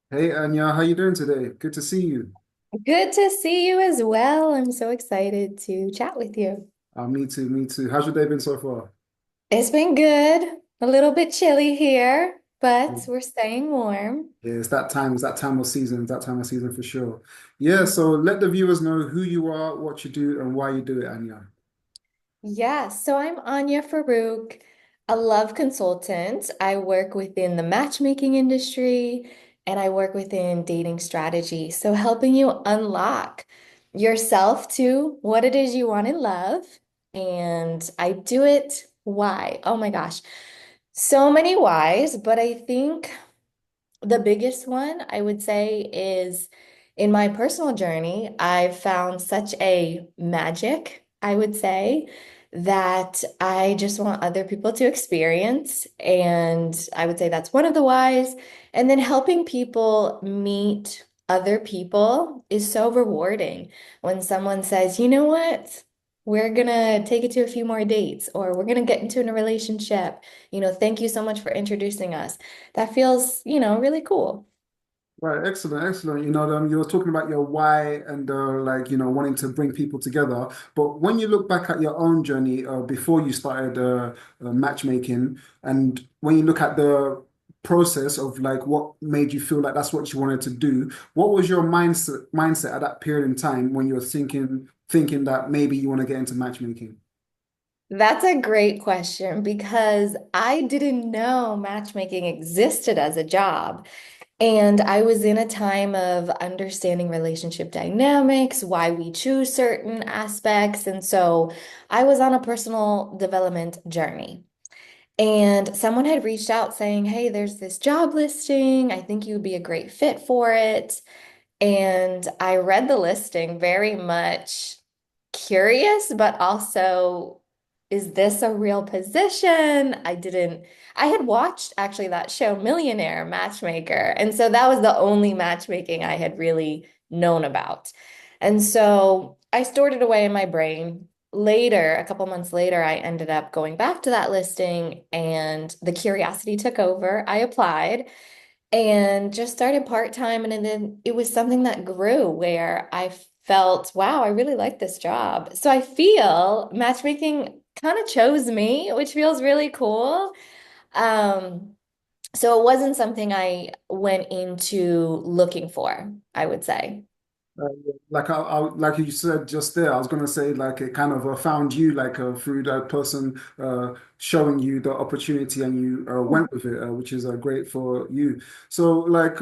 Hey Anya, how you doing today? Good to see you. Good to see you as well. I'm so excited to chat with you. Me too, me too. How's your day been so far? It's been good. A little bit chilly here, but we're staying warm. Yeah, it's that time of season, it's that time of season for sure. Yeah, so let the viewers know who you are, what you do, and why you do it, Anya. Yeah, so I'm Anya Faruque, a love consultant. I work within the matchmaking industry and I work within dating strategy. So helping you unlock yourself to what it is you want in love. And I do it why? Oh my gosh. So many whys, but I think the biggest one I would say is in my personal journey, I've found such a magic, I would say, that I just want other people to experience. And I would say that's one of the whys. And then helping people meet other people is so rewarding when someone says, you know what? We're gonna take it to a few more dates, or we're gonna get into a relationship. Thank you so much for introducing us. That feels, really cool. Right, excellent, excellent. You were talking about your why and like, wanting to bring people together. But when you look back at your own journey before you started matchmaking, and when you look at the process of like what made you feel like that's what you wanted to do, what was your mindset at that period in time when you were thinking that maybe you want to get into matchmaking? That's a great question because I didn't know matchmaking existed as a job. And I was in a time of understanding relationship dynamics, why we choose certain aspects. And so I was on a personal development journey. And someone had reached out saying, hey, there's this job listing. I think you would be a great fit for it. And I read the listing very much curious, but also, is this a real position? I had watched actually that show, Millionaire Matchmaker. And so that was the only matchmaking I had really known about. And so I stored it away in my brain. Later, a couple months later, I ended up going back to that listing and the curiosity took over. I applied and just started part-time and then it was something that grew where I felt, wow, I really like this job. So I feel matchmaking kind of chose me, which feels really cool. Um, so it wasn't something I went into looking for, I would say. Like like you said just there, I was gonna say like it kind of found you like through that person showing you the opportunity and you went with it, which is great for you. So like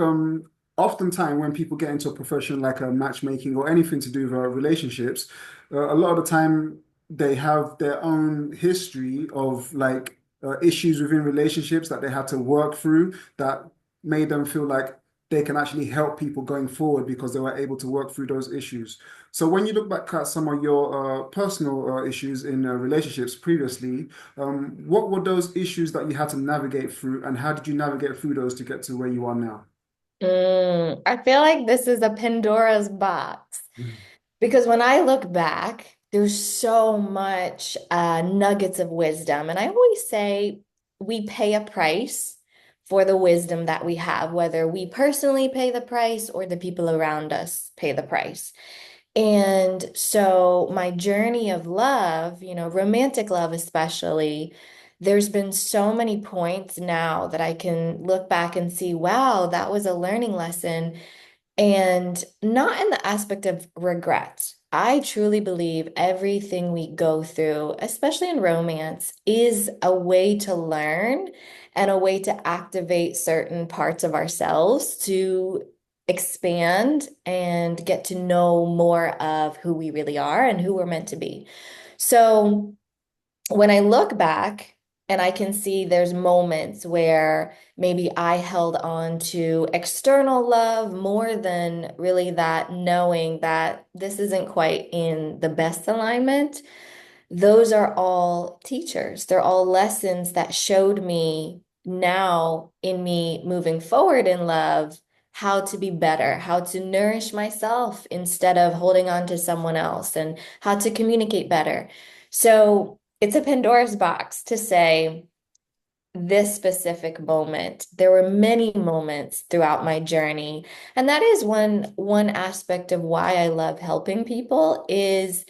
oftentimes when people get into a profession like matchmaking or anything to do with relationships, a lot of the time they have their own history of like issues within relationships that they had to work through that made them feel like they can actually help people going forward because they were able to work through those issues. So when you look back at some of your personal issues in relationships previously, what were those issues that you had to navigate through, and how did you navigate through those to get to where you are now? I feel like this is a Pandora's box Mm. because when I look back, there's so much nuggets of wisdom. And I always say we pay a price for the wisdom that we have, whether we personally pay the price or the people around us pay the price. And so my journey of love, romantic love especially, there's been so many points now that I can look back and see, wow, that was a learning lesson. And not in the aspect of regret. I truly believe everything we go through, especially in romance, is a way to learn and a way to activate certain parts of ourselves to expand and get to know more of who we really are and who we're meant to be. So, when I look back and I can see there's moments where maybe I held on to external love more than really that knowing that this isn't quite in the best alignment. Those are all teachers. They're all lessons that showed me now in me moving forward in love how to be better, how to nourish myself instead of holding on to someone else, and how to communicate better. So it's a Pandora's box to say, this specific moment. There were many moments throughout my journey, and that is one aspect of why I love helping people is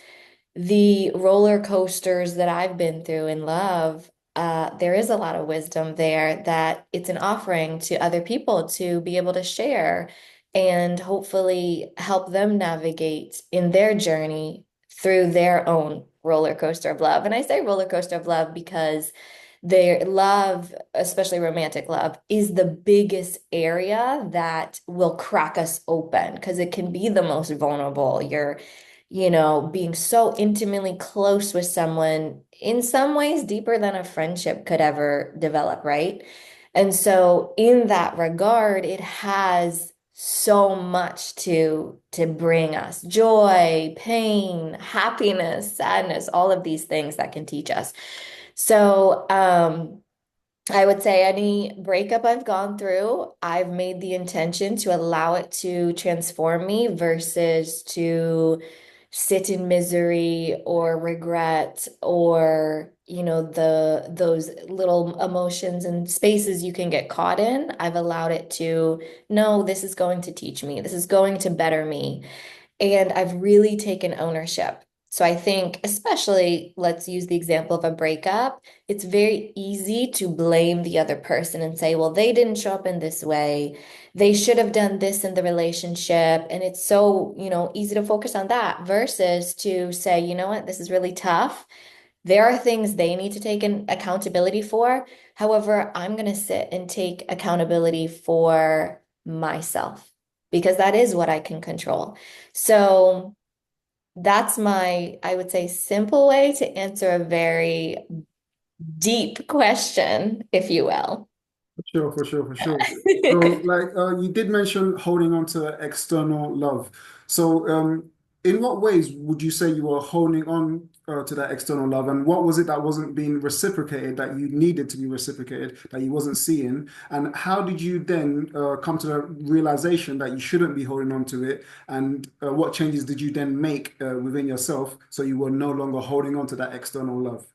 the roller coasters that I've been through in love. There is a lot of wisdom there that it's an offering to other people to be able to share and hopefully help them navigate in their journey through their own roller coaster of love. And I say roller coaster of love because their love, especially romantic love, is the biggest area that will crack us open because it can be the most vulnerable. Being so intimately close with someone, in some ways deeper than a friendship could ever develop, right? And so in that regard, it has so much to bring us joy, pain, happiness, sadness, all of these things that can teach us. So, I would say any breakup I've gone through, I've made the intention to allow it to transform me versus to sit in misery or regret or, those little emotions and spaces you can get caught in. I've allowed it to, no, this is going to teach me. This is going to better me. And I've really taken ownership. So I think, especially, let's use the example of a breakup. It's very easy to blame the other person and say, well, they didn't show up in this way. They should have done this in the relationship. And it's so, easy to focus on that versus to say, you know what, this is really tough. There are things they need to take in accountability for. However, I'm going to sit and take accountability for myself because that is what I can control. So that's my, I would say, simple way to answer a very deep question, if you will. For sure, for sure, for sure. So, like, you did mention holding on to external love. So, in what ways would you say you were holding on to that external love, and what was it that wasn't being reciprocated that you needed to be reciprocated that you wasn't seeing? And how did you then come to the realization that you shouldn't be holding on to it? And what changes did you then make within yourself so you were no longer holding on to that external love?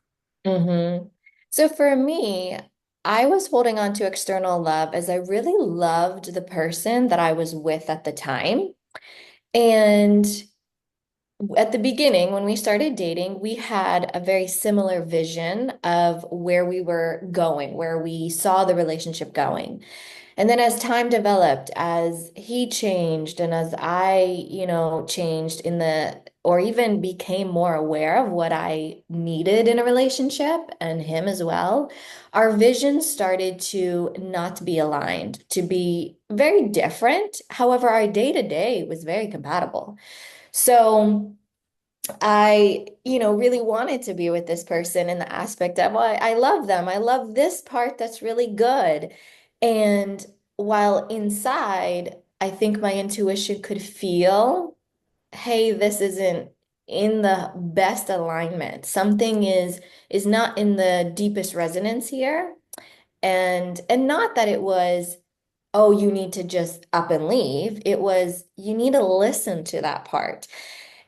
hmm So for me, I was holding on to external love as I really loved the person that I was with at the time. And at the beginning, when we started dating, we had a very similar vision of where we were going, where we saw the relationship going. And then as time developed, as he changed and as I, changed or even became more aware of what I needed in a relationship and him as well, our vision started to not be aligned, to be very different. However, our day to day was very compatible. So, I, really wanted to be with this person in the aspect of, well, I love them. I love this part that's really good. And while inside, I think my intuition could feel, hey, this isn't in the best alignment. Something is not in the deepest resonance here. And not that it was, oh, you need to just up and leave. It was, you need to listen to that part.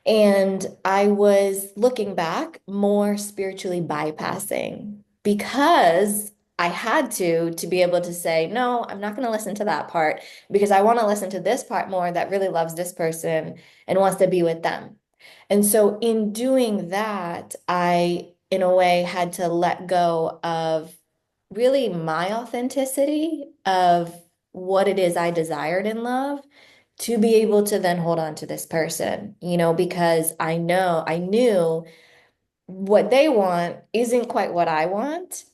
And I was looking back more spiritually bypassing because I had to be able to say, no, I'm not going to listen to that part because I want to listen to this part more that really loves this person and wants to be with them. And so in doing that, I, in a way, had to let go of really my authenticity of what it is I desired in love to be able to then hold on to this person, because I knew what they want isn't quite what I want.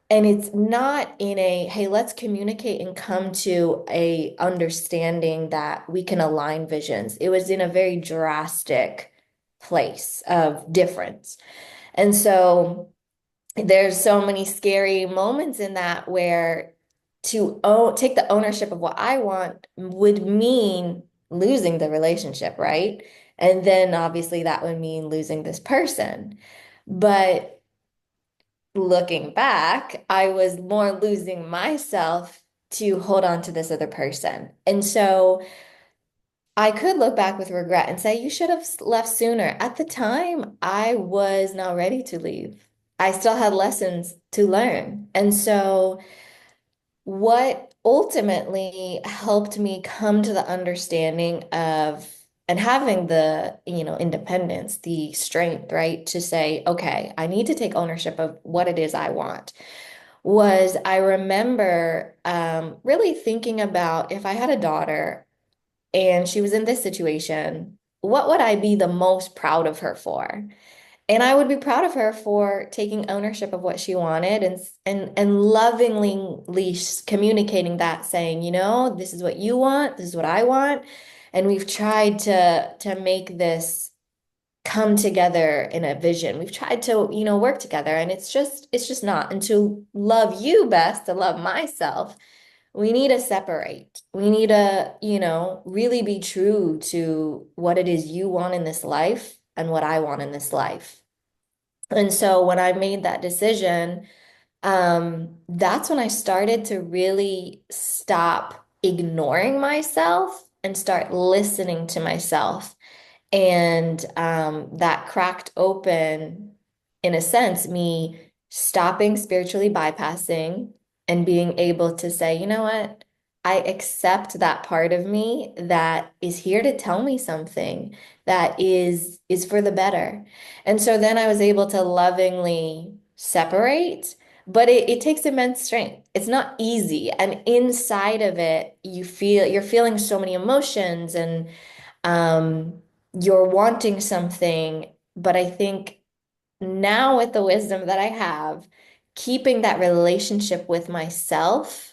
And it's not in a, hey, let's communicate and come to a understanding that we can align visions. It was in a very drastic place of difference. And so there's so many scary moments in that where take the ownership of what I want would mean losing the relationship, right? And then obviously that would mean losing this person. But looking back, I was more losing myself to hold on to this other person. And so I could look back with regret and say, you should have left sooner. At the time, I was not ready to leave. I still had lessons to learn. And so what ultimately helped me come to the understanding of and having the, independence, the strength, right, to say, okay, I need to take ownership of what it is I want, was I remember really thinking about if I had a daughter and she was in this situation, what would I be the most proud of her for? And I would be proud of her for taking ownership of what she wanted and lovingly communicating that, saying, this is what you want, this is what I want. And we've tried to make this come together in a vision. We've tried to, work together, and it's just not. And to love you best, to love myself, we need to separate. We need to, really be true to what it is you want in this life and what I want in this life. And so when I made that decision, that's when I started to really stop ignoring myself and start listening to myself. And that cracked open, in a sense, me stopping spiritually bypassing and being able to say, you know what? I accept that part of me that is here to tell me something that is for the better. And so then I was able to lovingly separate, but it takes immense strength. It's not easy. And inside of it, you're feeling so many emotions and um, you're wanting something. But I think now, with the wisdom that I have, keeping that relationship with myself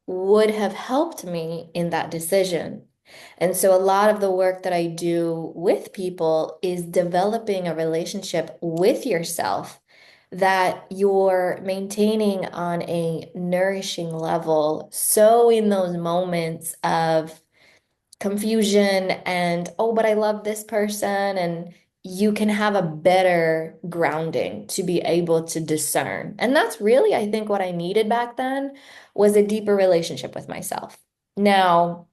would have helped me in that decision. And so, a lot of the work that I do with people is developing a relationship with yourself that you're maintaining on a nourishing level. So, in those moments of confusion and, oh, but I love this person, and you can have a better grounding to be able to discern. And that's really, I think, what I needed back then was a deeper relationship with myself. Now,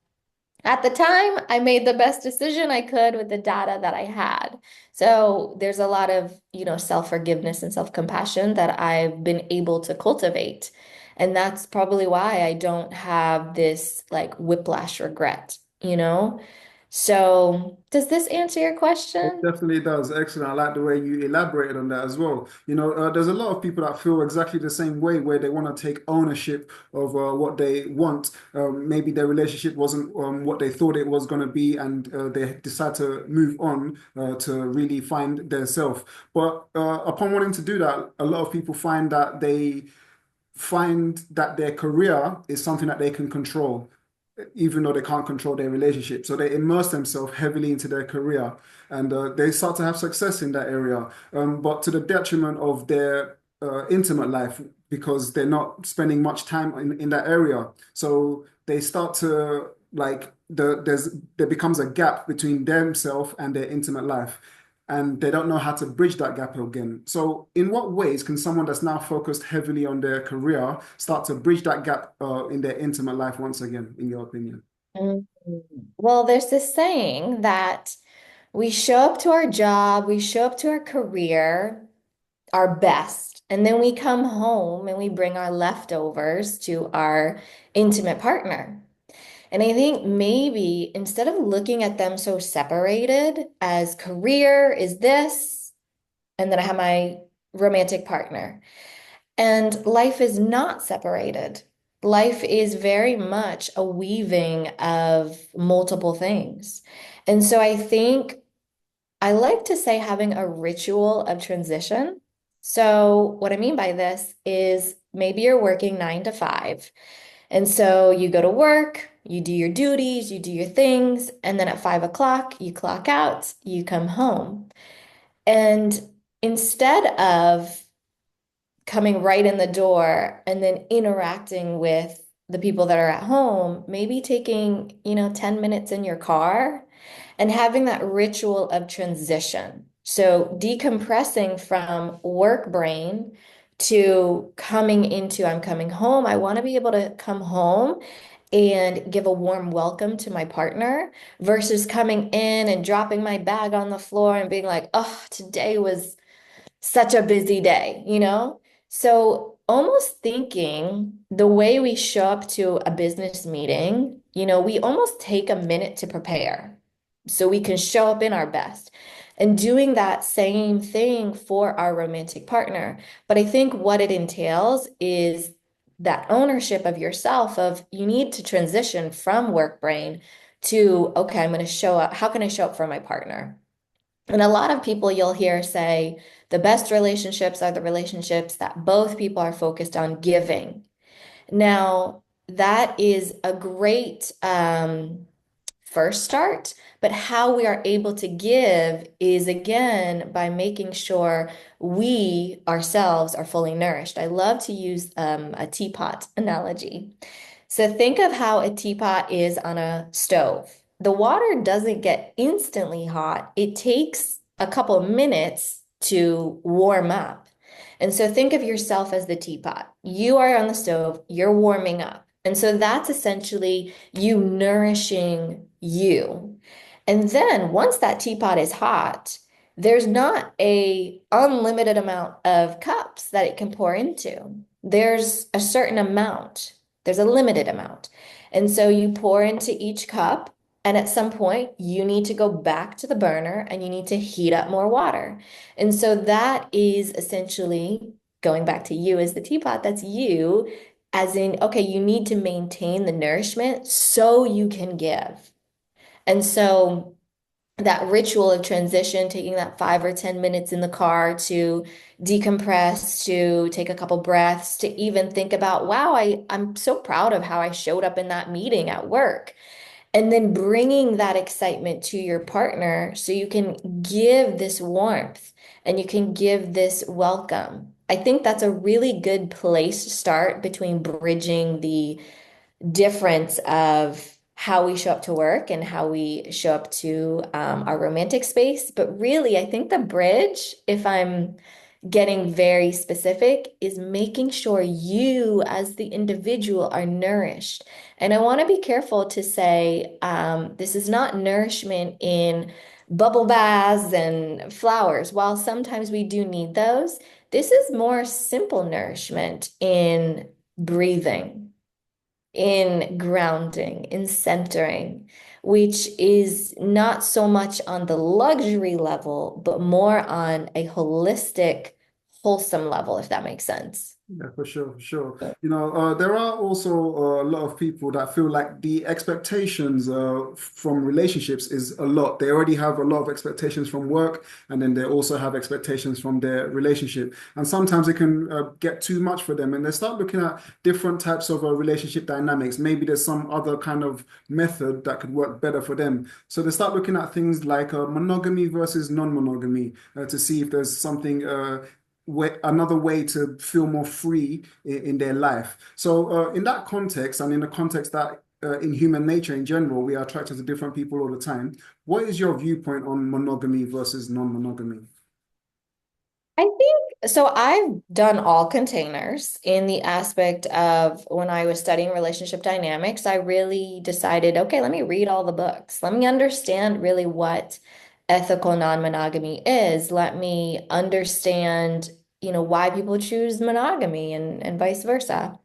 at the time, I made the best decision I could with the data that I had. So there's a lot of, self-forgiveness and self-compassion that I've been able to cultivate. And that's probably why I don't have this like whiplash regret, you know? So does this answer your It question? definitely does. Excellent. I like the way you elaborated on that as well. There's a lot of people that feel exactly the same way, where they want to take ownership of what they want. Maybe their relationship wasn't what they thought it was going to be, and they decide to move on to really find their self. But upon wanting to do that, a lot of people find that their career is something that they can control, even though they can't control their relationship. So they immerse themselves heavily into their career, and they start to have success in that area, but to the detriment of their intimate life, because they're not spending much time in that area. So they start to like there becomes a gap between themselves and their intimate life. And they don't know how to bridge that gap again. So, in what ways can someone that's now focused heavily on their career start to bridge that gap in their intimate life once again, in your opinion? Mhm. Well, there's this saying that we show up to our job, we show up to our career, our best. And then we come home and we bring our leftovers to our intimate partner. And I think maybe instead of looking at them so separated as career is this, and then I have my romantic partner. And life is not separated. Life is very much a weaving of multiple things. And so I think I like to say having a ritual of transition. So, what I mean by this is maybe you're working 9 to 5. And so you go to work, you do your duties, you do your things, and then at 5 o'clock, you clock out, you come home. And instead of coming right in the door and then interacting with the people that are at home, maybe taking, 10 minutes in your car and having that ritual of transition. So decompressing from work brain to coming into I'm coming home. I want to be able to come home and give a warm welcome to my partner versus coming in and dropping my bag on the floor and being like, oh, today was such a busy day, you know? So almost thinking the way we show up to a business meeting, we almost take a minute to prepare so we can show up in our best. And doing that same thing for our romantic partner. But I think what it entails is that ownership of yourself of you need to transition from work brain to, okay, I'm going to show up. How can I show up for my partner? And a lot of people you'll hear say the best relationships are the relationships that both people are focused on giving. Now, that is a great first start, but how we are able to give is again by making sure we ourselves are fully nourished. I love to use a teapot analogy. So think of how a teapot is on a stove. The water doesn't get instantly hot. It takes a couple of minutes to warm up. And so think of yourself as the teapot. You are on the stove, you're warming up. And so that's essentially you nourishing you. And then once that teapot is hot, there's not a unlimited amount of cups that it can pour into. There's a certain amount. There's a limited amount. And so you pour into each cup, and at some point, you need to go back to the burner and you need to heat up more water. And so that is essentially going back to you as the teapot. That's you, as in, okay, you need to maintain the nourishment so you can give. And so that ritual of transition, taking that 5 or 10 minutes in the car to decompress, to take a couple breaths, to even think about, wow, I'm so proud of how I showed up in that meeting at work. And then bringing that excitement to your partner so you can give this warmth and you can give this welcome. I think that's a really good place to start between bridging the difference of how we show up to work and how we show up to our romantic space. But really, I think the bridge, if I'm getting very specific, is making sure you as the individual are nourished. And I want to be careful to say this is not nourishment in bubble baths and flowers. While sometimes we do need those, this is more simple nourishment in breathing, in grounding, in centering, which is not so much on the luxury level, but more on a holistic, wholesome level, if that makes sense. Yeah, for sure, for sure. There are also a lot of people that feel like the expectations from relationships is a lot. They already have a lot of expectations from work, and then they also have expectations from their relationship. And sometimes it can get too much for them, and they start looking at different types of relationship dynamics. Maybe there's some other kind of method that could work better for them. So they start looking at things like monogamy versus non-monogamy to see if there's something another way to feel more free in their life. So, in that context, and in the context that in human nature in general, we are attracted to different people all the time. What is your viewpoint on monogamy versus non-monogamy? I think so. I've done all containers in the aspect of when I was studying relationship dynamics. I really decided, okay, let me read all the books. Let me understand really what ethical non-monogamy is. Let me understand, why people choose monogamy and vice versa.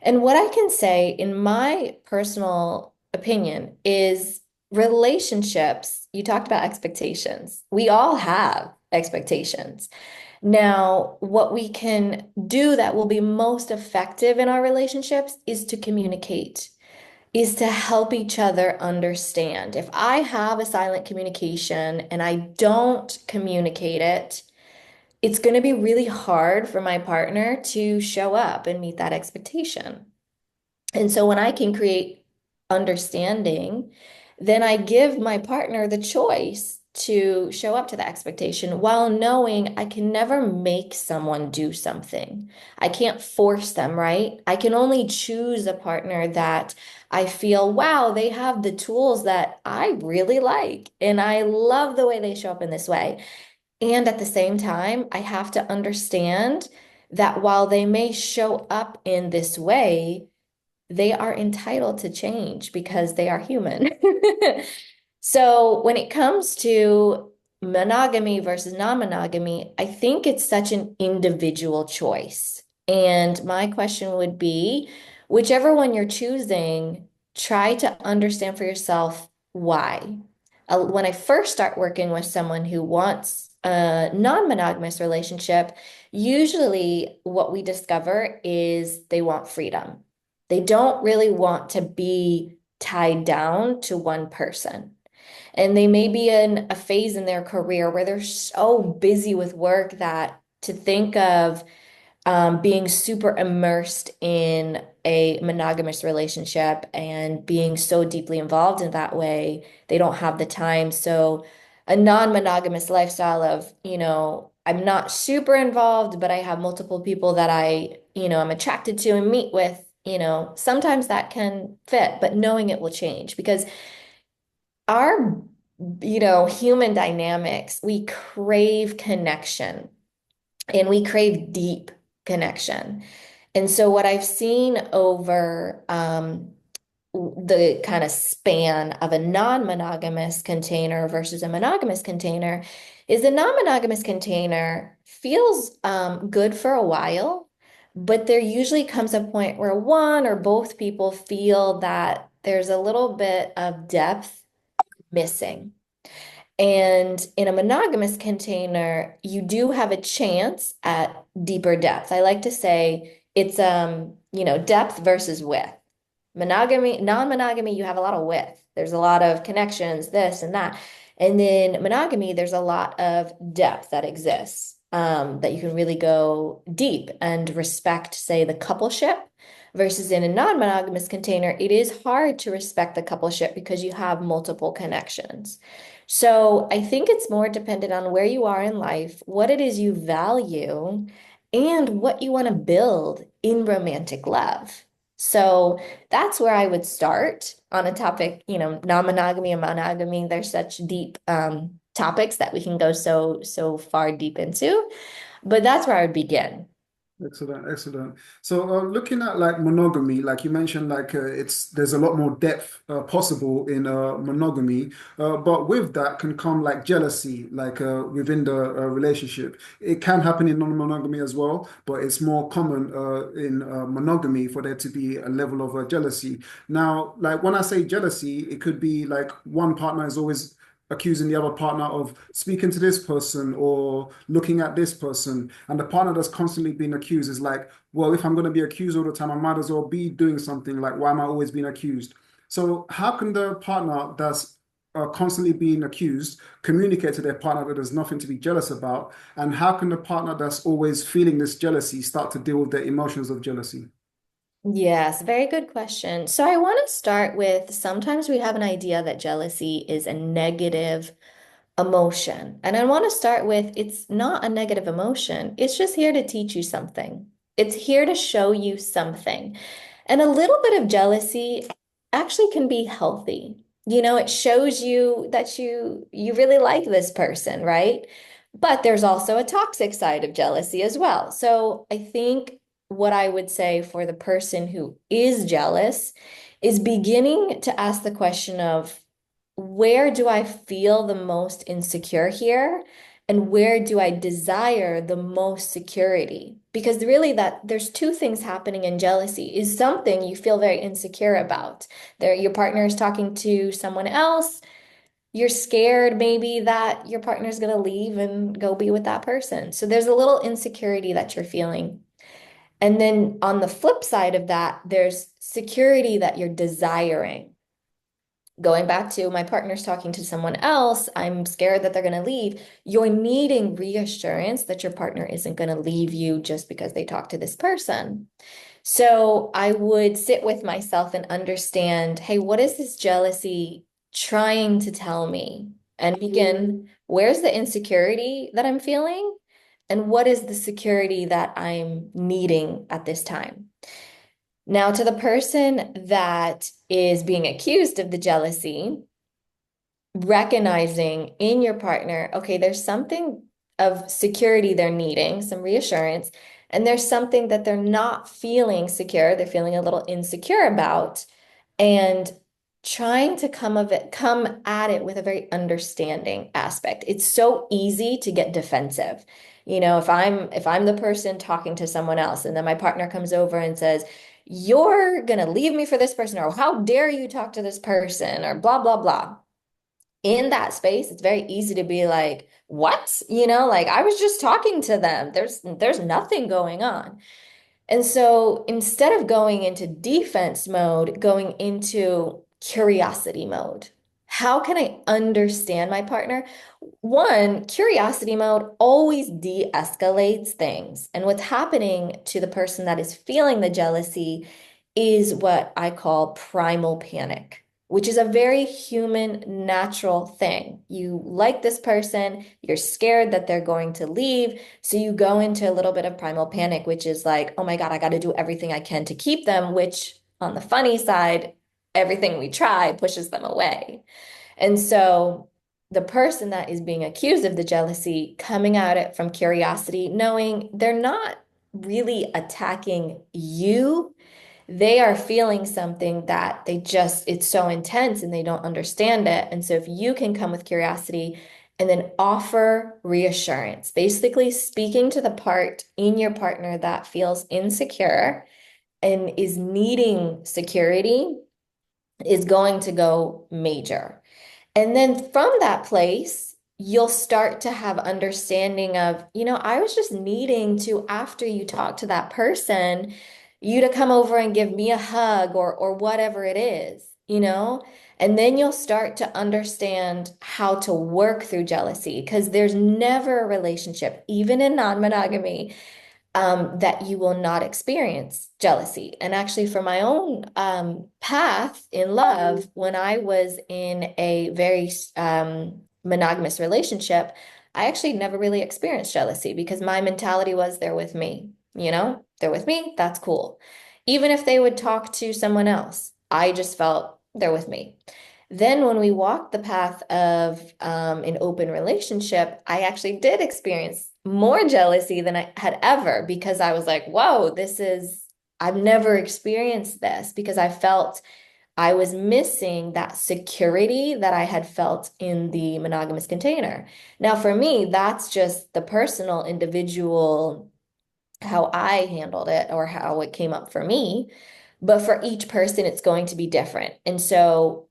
And what I can say, in my personal opinion, is relationships. You talked about expectations. We all have expectations. Now, what we can do that will be most effective in our relationships is to communicate, is to help each other understand. If I have a silent communication and I don't communicate it, it's going to be really hard for my partner to show up and meet that expectation. And so when I can create understanding, then I give my partner the choice to show up to the expectation while knowing I can never make someone do something. I can't force them, right? I can only choose a partner that I feel, wow, they have the tools that I really like. And I love the way they show up in this way. And at the same time, I have to understand that while they may show up in this way, they are entitled to change because they are human. So when it comes to monogamy versus non-monogamy, I think it's such an individual choice. And my question would be, whichever one you're choosing, try to understand for yourself why. When I first start working with someone who wants a non-monogamous relationship, usually what we discover is they want freedom. They don't really want to be tied down to one person. And they may be in a phase in their career where they're so busy with work that to think of being super immersed in a monogamous relationship and being so deeply involved in that way, they don't have the time. So, a non-monogamous lifestyle of, I'm not super involved, but I have multiple people that I'm attracted to and meet with, sometimes that can fit, but knowing it will change because our, human dynamics, we crave connection and we crave deep connection. And so, what I've seen over the kind of span of a non-monogamous container versus a monogamous container is the non-monogamous container feels good for a while, but there usually comes a point where one or both people feel that there's a little bit of depth missing. And in a monogamous container, you do have a chance at deeper depth. I like to say it's depth versus width. Monogamy, non-monogamy, you have a lot of width. There's a lot of connections, this and that. And then monogamy, there's a lot of depth that exists, that you can really go deep and respect, say, the coupleship. Versus in a non-monogamous container, it is hard to respect the coupleship because you have multiple connections. So I think it's more dependent on where you are in life, what it is you value, and what you want to build in romantic love. So that's where I would start on a topic, non-monogamy and monogamy. They're such deep topics that we can go so far deep into, but that's where I would begin. Excellent, excellent. So, looking at like monogamy, like you mentioned, like it's there's a lot more depth possible in monogamy, but with that can come like jealousy, like within the relationship. It can happen in non-monogamy as well, but it's more common in monogamy for there to be a level of jealousy. Now, like when I say jealousy, it could be like one partner is always accusing the other partner of speaking to this person or looking at this person. And the partner that's constantly being accused is like, well, if I'm going to be accused all the time, I might as well be doing something. Like, why am I always being accused? So, how can the partner that's constantly being accused communicate to their partner that there's nothing to be jealous about? And how can the partner that's always feeling this jealousy start to deal with their emotions of jealousy? Yes, very good question. So I want to start with sometimes we have an idea that jealousy is a negative emotion. And I want to start with it's not a negative emotion. It's just here to teach you something. It's here to show you something. And a little bit of jealousy actually can be healthy. It shows you that you really like this person, right? But there's also a toxic side of jealousy as well. So I think what I would say for the person who is jealous is beginning to ask the question of where do I feel the most insecure here? And where do I desire the most security? Because really that there's two things happening in jealousy is something you feel very insecure about. Your partner is talking to someone else. You're scared maybe that your partner is going to leave and go be with that person. So there's a little insecurity that you're feeling. And then on the flip side of that, there's security that you're desiring. Going back to my partner's talking to someone else, I'm scared that they're going to leave. You're needing reassurance that your partner isn't going to leave you just because they talk to this person. So I would sit with myself and understand, hey, what is this jealousy trying to tell me? And begin, where's the insecurity that I'm feeling? And what is the security that I'm needing at this time? Now, to the person that is being accused of the jealousy, recognizing in your partner, okay, there's something of security they're needing, some reassurance, and there's something that they're not feeling secure, they're feeling a little insecure about. And trying to come at it with a very understanding aspect. It's so easy to get defensive. If I'm the person talking to someone else and then my partner comes over and says, "You're gonna leave me for this person," or "How dare you talk to this person," or blah blah blah. In that space, it's very easy to be like, "What?" Like I was just talking to them. There's nothing going on. And so instead of going into defense mode, going into curiosity mode. How can I understand my partner? One, curiosity mode always de-escalates things. And what's happening to the person that is feeling the jealousy is what I call primal panic, which is a very human, natural thing. You like this person, you're scared that they're going to leave, so you go into a little bit of primal panic, which is like, oh my God, I got to do everything I can to keep them, which on the funny side, everything we try pushes them away. And so the person that is being accused of the jealousy coming at it from curiosity, knowing they're not really attacking you, they are feeling something that it's so intense and they don't understand it. And so if you can come with curiosity and then offer reassurance, basically speaking to the part in your partner that feels insecure and is needing security, is going to go major. And then from that place, you'll start to have understanding of, I was just needing to, after you talk to that person, you to come over and give me a hug or whatever it is. And then you'll start to understand how to work through jealousy because there's never a relationship, even in non-monogamy, that you will not experience jealousy. And actually, for my own path in love, when I was in a very monogamous relationship, I actually never really experienced jealousy because my mentality was they're with me, they're with me, that's cool. Even if they would talk to someone else, I just felt they're with me. Then, when we walked the path of an open relationship, I actually did experience more jealousy than I had ever because I was like, whoa, I've never experienced this because I felt I was missing that security that I had felt in the monogamous container. Now, for me, that's just the personal, individual, how I handled it or how it came up for me. But for each person, it's going to be different. And so,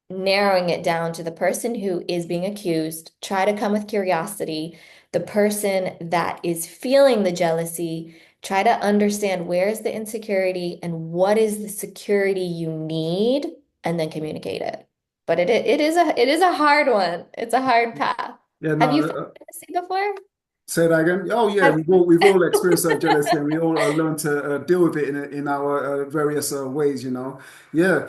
narrowing it down to the person who is being accused, try to come with curiosity. The person that is feeling the jealousy, try to understand where is the insecurity and what is the security you need, and then communicate it. But it is a hard one. It's a hard path. Yeah, Have you no. felt jealousy before? Say that again. Oh yeah, Have- we've all experienced jealousy, and we all learn to deal with it in our various ways. Yeah.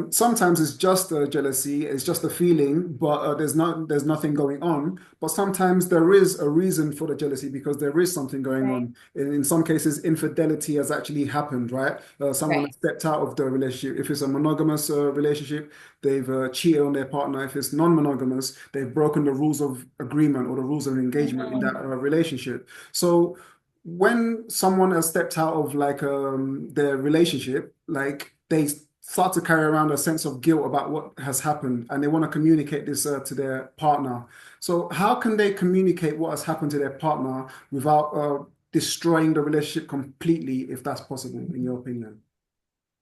Sometimes it's just jealousy. It's just a feeling, but there's nothing going on. But sometimes there is a reason for the jealousy because there is something going Right, on. In some cases, infidelity has actually happened. Right. Someone right. has stepped out of the relationship. If it's a monogamous relationship, they've cheated on their partner. If it's non-monogamous, they've broken the rules of agreement or the rules of engagement in that Mhm. relationship. So when someone has stepped out of like their relationship, like they start to carry around a sense of guilt about what has happened, and they want to communicate this to their partner. So how can they communicate what has happened to their partner without destroying the relationship completely, if that's possible, in your opinion?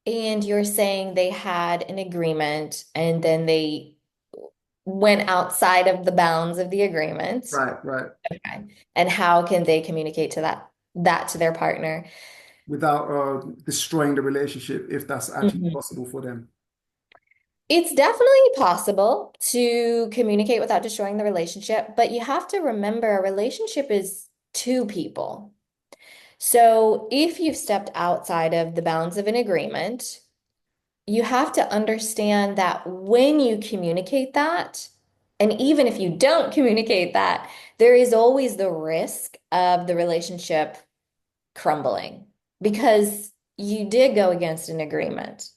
And you're saying they had an agreement and then they went outside of the bounds of the agreement. Right, right. Okay. And how can they communicate to that to their partner? Without destroying the relationship, if that's actually Mhm. possible for them. It's definitely possible to communicate without destroying the relationship, but you have to remember a relationship is two people. So if you've stepped outside of the bounds of an agreement, you have to understand that when you communicate that, and even if you don't communicate that, there is always the risk of the relationship crumbling because you did go against an agreement.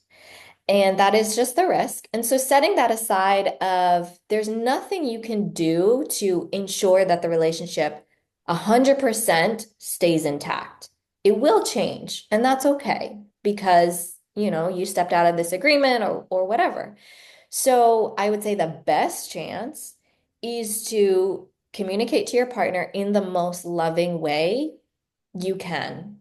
And that is just the risk. And so setting that aside of there's nothing you can do to ensure that the relationship 100% stays intact. It will change, and that's okay because you stepped out of this agreement or whatever. So I would say the best chance is to communicate to your partner in the most loving way you can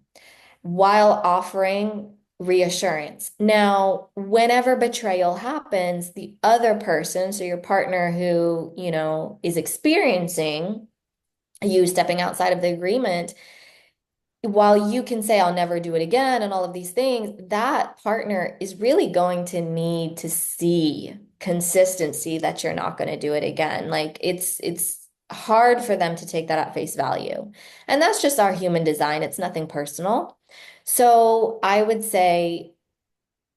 while offering reassurance. Now, whenever betrayal happens, the other person, so your partner who, is experiencing you stepping outside of the agreement, while you can say, I'll never do it again, and all of these things, that partner is really going to need to see consistency that you're not going to do it again. Like it's hard for them to take that at face value. And that's just our human design. It's nothing personal. So I would say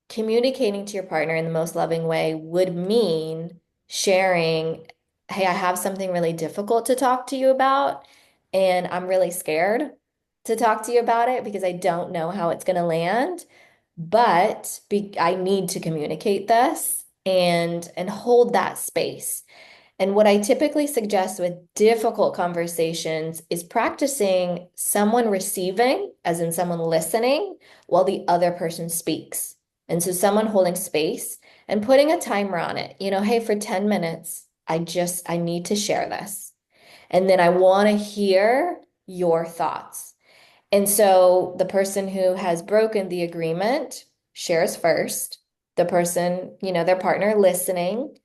communicating to your partner in the most loving way would mean sharing, hey, I have something really difficult to talk to you about, and I'm really scared to talk to you about it because I don't know how it's going to land, but I need to communicate this and hold that space. And what I typically suggest with difficult conversations is practicing someone receiving, as in someone listening, while the other person speaks. And so someone holding space and putting a timer on it. Hey, for 10 minutes, I need to share this. And then I want to hear your thoughts. And so the person who has broken the agreement shares first. The person, their partner listening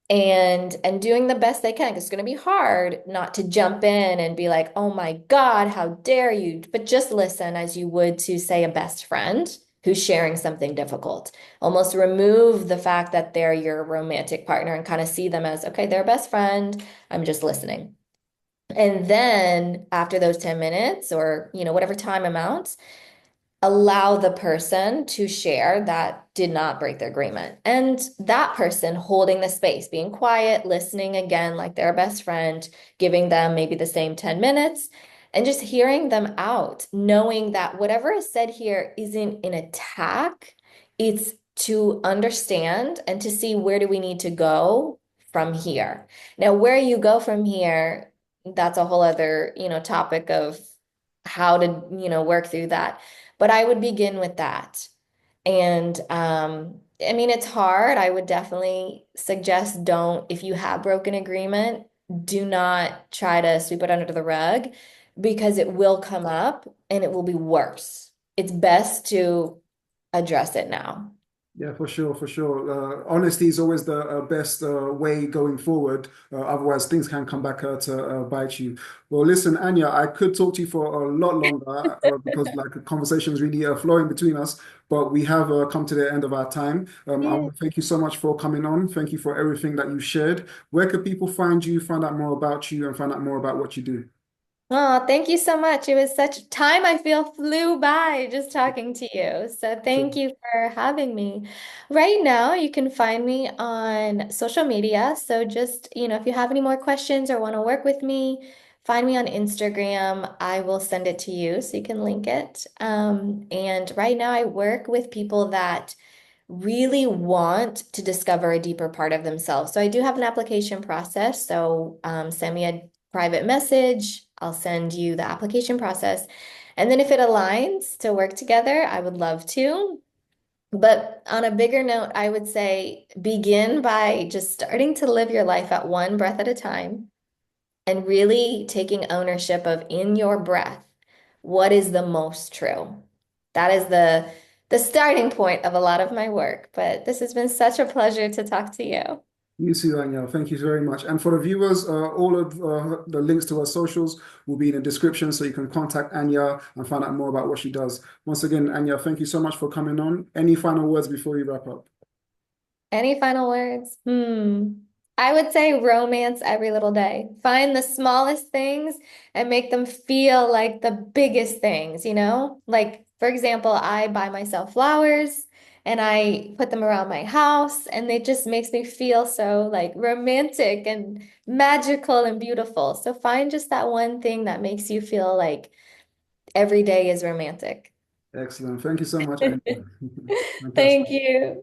and doing the best they can, because it's going to be hard not to jump in and be like, oh my God, how dare you? But just listen as you would to, say, a best friend who's sharing something difficult. Almost remove the fact that they're your romantic partner and kind of see them as, okay, they're a best friend. I'm just listening. And then after those 10 minutes or, whatever time amounts, allow the person to share that did not break the agreement. And that person holding the space, being quiet, listening again, like their best friend, giving them maybe the same 10 minutes and just hearing them out, knowing that whatever is said here isn't an attack, it's to understand and to see where do we need to go from here. Now, where you go from here, that's a whole other, topic of how to, work through that. But I would begin with that. And I mean, it's hard. I would definitely suggest don't, if you have broken agreement, do not try to sweep it under the rug because it will come up and it will be worse. It's best to address it now. Yeah, for sure, for sure. Honesty is always the best way going forward. Otherwise, things can come back to bite you. Well, listen, Anya, I could talk to you for a lot longer because like the conversation is really flowing between us. But we have come to the end of our time. I Yeah. want to thank you so much for coming on. Thank you for everything that you shared. Where could people find you, find out more about you, and find out more about what you do? Oh, thank you so much. It was such time I feel flew by just talking to you. So Sure. thank you for having me. Right now, you can find me on social media. So just, if you have any more questions or want to work with me, find me on Instagram. I will send it to you so you can link it. And right now I work with people that really want to discover a deeper part of themselves. So I do have an application process. So send me a private message. I'll send you the application process. And then if it aligns to work together, I would love to. But on a bigger note, I would say begin by just starting to live your life at one breath at a time and really taking ownership of in your breath, what is the most true? That is the starting point of a lot of my work. But this has been such a pleasure to talk to you. You too, Danielle. Thank you very much. And for the viewers, all of the links to her socials will be in the description so you can contact Anya and find out more about what she does. Once again, Anya, thank you so much for coming on. Any final words before we wrap up? Any final words? I would say romance every little day. Find the smallest things and make them feel like the biggest things, Like, for example, I buy myself flowers and I put them around my house, and it just makes me feel so like romantic and magical and beautiful. So find just that one thing that makes you feel like every day is romantic. Excellent. Thank you so much, Anya. Thank Fantastic. you.